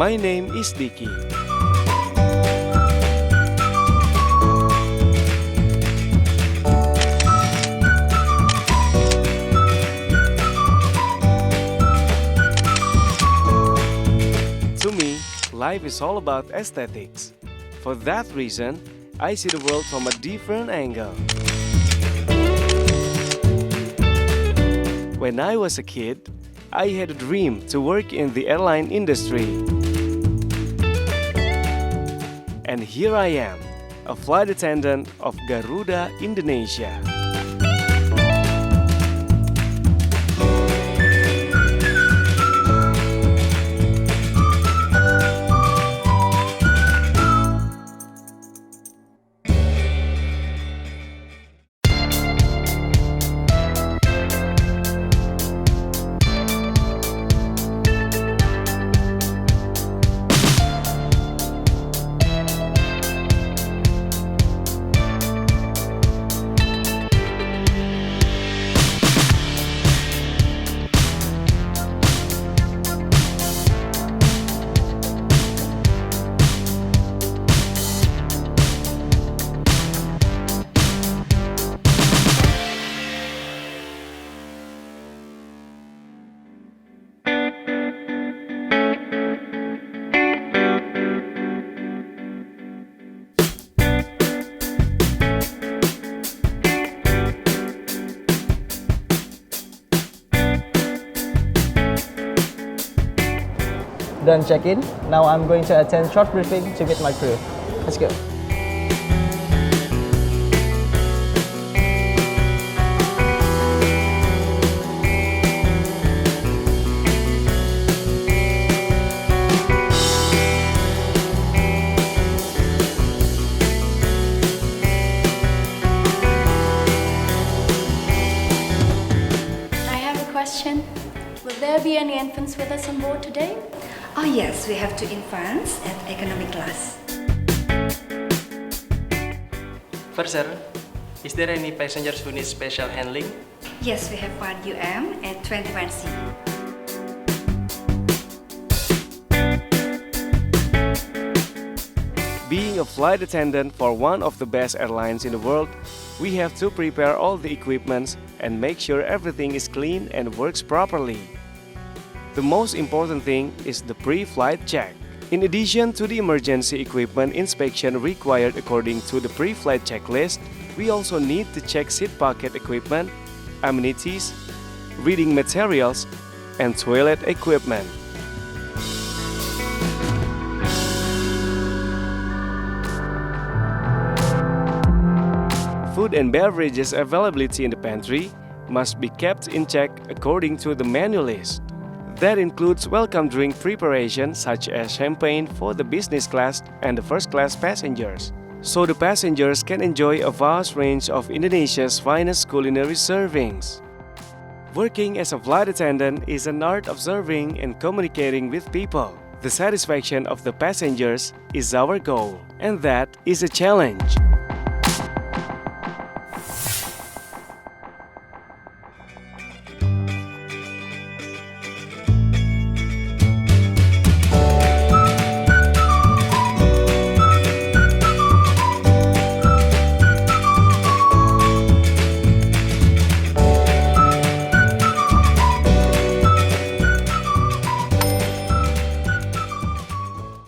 My name is Dicky. To me, life is all about aesthetics. For that reason, I see the world from a different angle. When I was a kid, I had a dream to work in the airline industry. And here I am, a flight attendant of Garuda, Indonesia. Done check-in. Now I'm going to attend short briefing to meet my crew. Let's go. I have a question. Will there be any infants with us on board today? Oh yes, we have 2 infants at economy class. First, sir, is there any passengers who need special handling? Yes, we have 1 UM at 21C. Being a flight attendant for one of the best airlines in the world, we have to prepare all the equipment and make sure everything is clean and works properly. The most important thing is the pre-flight check. In addition to the emergency equipment inspection required according to the pre-flight checklist, we also need to check seat pocket equipment, amenities, reading materials, and toilet equipment. Food and beverages availability in the pantry must be kept in check according to the menu list. That includes welcome drink preparation such as champagne for the business class and the first class passengers, so the passengers can enjoy a vast range of Indonesia's finest culinary servings. Working as a flight attendant is an art of serving and communicating with people. The satisfaction of the passengers is our goal, and that is a challenge.